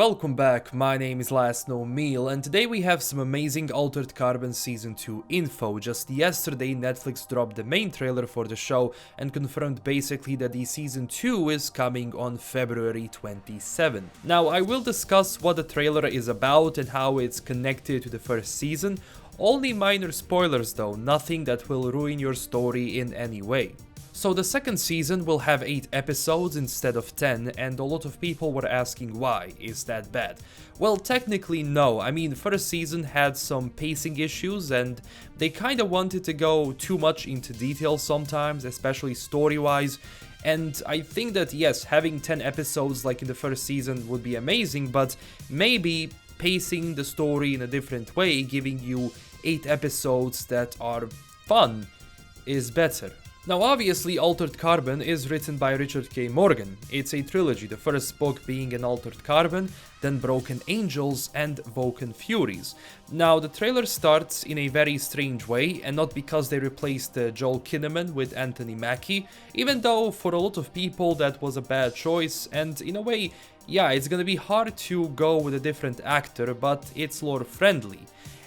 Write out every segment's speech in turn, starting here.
welcome back, my name is LastKnownMeal and today we have some amazing Altered Carbon Season 2 info. Just yesterday Netflix dropped the main trailer for the show and confirmed basically that the Season 2 is coming on February 27. Now I will discuss what the trailer is about and how it's connected to the first season. Only minor spoilers though, nothing that will ruin your story in any way. So the second season will have 8 episodes instead of 10, and a lot of people were asking why, is that bad? Well, technically no, I mean first season had some pacing issues and they kinda wanted to go too much into detail sometimes, especially story-wise, and I think that yes, having 10 episodes like in the first season would be amazing, but maybe pacing the story in a different way, giving you 8 episodes that are fun, is better. Now obviously Altered Carbon is written by Richard K. Morgan. It's a trilogy, the first book being an Altered Carbon, then Broken Angels and Vulcan Furies. Now the trailer starts in a very strange way, and not because they replaced Joel Kinnaman with Anthony Mackie, even though for a lot of people that was a bad choice, and in a way, yeah, it's gonna be hard to go with a different actor, but it's lore friendly.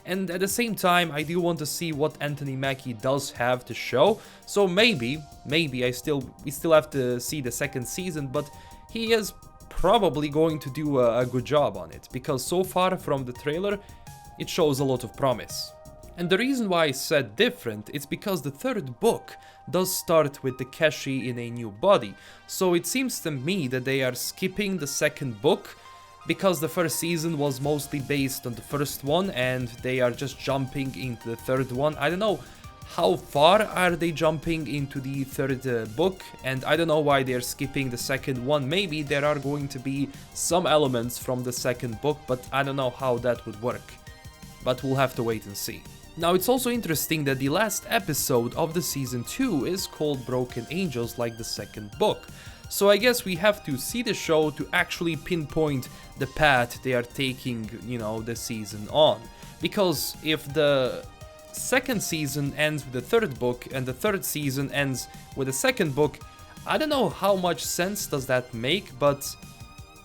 And at the same time, I do want to see what Anthony Mackie does have to show, so maybe we still have to see the second season, but he is probably going to do a good job on it, because so far from the trailer, it shows a lot of promise. And the reason why I said different is because the third book does start with Takeshi in a new body, so it seems to me that they are skipping the second book, because the first season was mostly based on the first one and they are just jumping into the third one. I don't know how far are they jumping into the third book, and I don't know why they're skipping the second one. Maybe there are going to be some elements from the second book, but I don't know how that would work. But we'll have to wait and see. Now it's also interesting that the last episode of the season 2 is called Broken Angels like the second book. So I guess we have to see the show to actually pinpoint the path they are taking, the season on. Because if the second season ends with the third book and the third season ends with the second book, I don't know how much sense does that make, but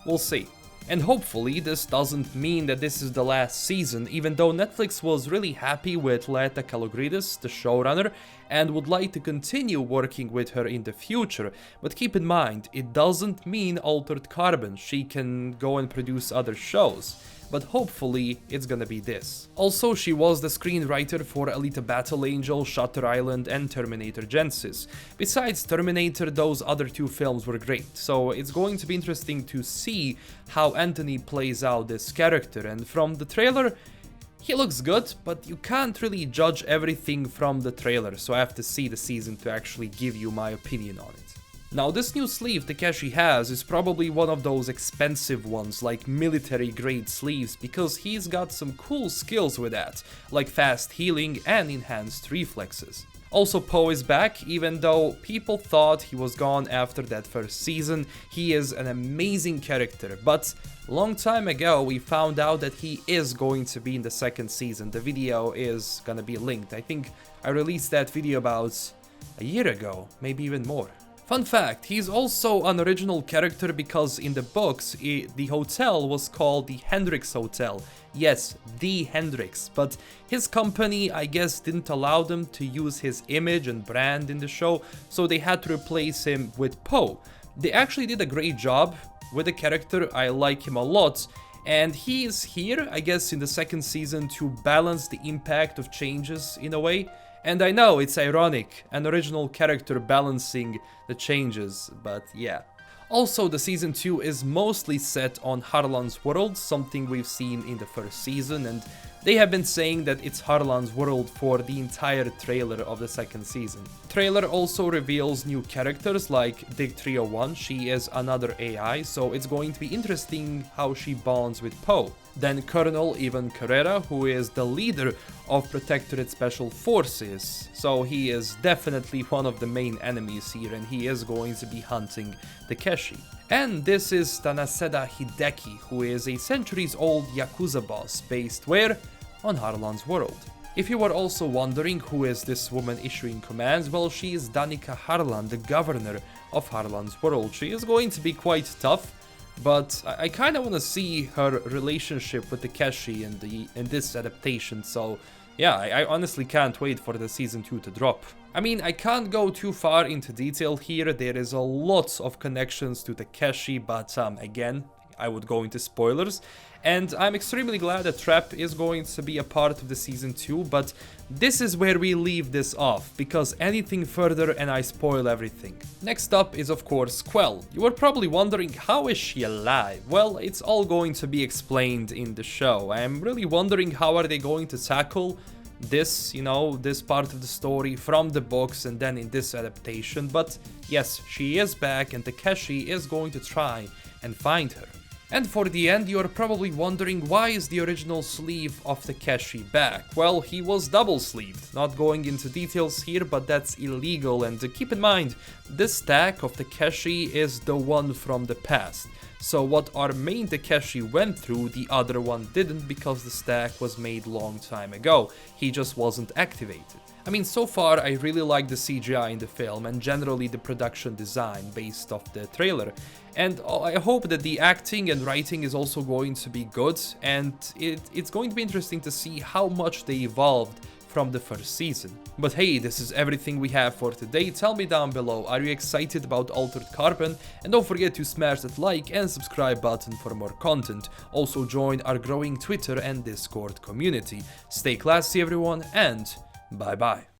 we'll see. And hopefully this doesn't mean that this is the last season, even though Netflix was really happy with Laeta Kalogridis, the showrunner, and would like to continue working with her in the future. But keep in mind, it doesn't mean Altered Carbon, she can go and produce other shows. But hopefully it's gonna be this. Also, she was the screenwriter for Alita Battle Angel, Shutter Island and Terminator Genesis. Besides Terminator, those other 2 films were great, so it's going to be interesting to see how Anthony plays out this character, and from the trailer, he looks good, but you can't really judge everything from the trailer, so I have to see the season to actually give you my opinion on it. Now this new sleeve Takeshi has is probably one of those expensive ones, like military grade sleeves, because he's got some cool skills with that, like fast healing and enhanced reflexes. Also Poe is back, even though people thought he was gone after that first season. He is an amazing character, but long time ago we found out that he is going to be in the second season. The video is gonna be linked. I think I released that video about a year ago, maybe even more. Fun fact, he's also an original character because in the books, the hotel was called the Hendrix Hotel. Yes, the Hendrix, but his company, I guess, didn't allow them to use his image and brand in the show, so they had to replace him with Poe. They actually did a great job with the character, I like him a lot, and he is here, I guess, in the second season to balance the impact of changes in a way. And I know it's ironic, an original character balancing the changes, but yeah. Also, the season 2 is mostly set on Harlan's world, something we've seen in the first season, and they have been saying that it's Harlan's world for the entire trailer of the second season. Trailer also reveals new characters like Dig 301, she is another AI, so it's going to be interesting how she bonds with Poe. Then Colonel Ivan Carrera, who is the leader of Protectorate Special Forces, so he is definitely one of the main enemies here and he is going to be hunting Takeshi. And this is Tanaseda Hideki, who is a centuries-old Yakuza boss based where? On Harlan's world. If you were also wondering who is this woman issuing commands, well, she is Danica Harlan, the governor of Harlan's world. She is going to be quite tough, but I kind of want to see her relationship with Takeshi in this adaptation, so yeah, I honestly can't wait for the season 2 to drop. I mean, I can't go too far into detail here, there is a lot of connections to Takeshi, but again, I would go into spoilers, and I'm extremely glad that Trap is going to be a part of the season 2, but this is where we leave this off, because anything further and I spoil everything. Next up is of course Quell. You are probably wondering, how is she alive? Well, it's all going to be explained in the show. I am really wondering how are they going to tackle this, you know, this part of the story from the books and then in this adaptation, but yes, she is back and Takeshi is going to try and find her. And for the end, you're probably wondering, why is the original sleeve of Takeshi back? Well, he was double sleeved. Not going into details here, but that's illegal, and keep in mind, this stack of Takeshi is the one from the past. So what our main Takeshi went through, the other one didn't, because the stack was made long time ago. He just wasn't activated. I mean, so far I really like the CGI in the film and generally the production design based off the trailer. And I hope that the acting and writing is also going to be good, and it's going to be interesting to see how much they evolved from the first season. But hey, this is everything we have for today. Tell me down below, are you excited about Altered Carbon? And don't forget to smash that like and subscribe button for more content. Also join our growing Twitter and Discord community. Stay classy everyone, and bye bye.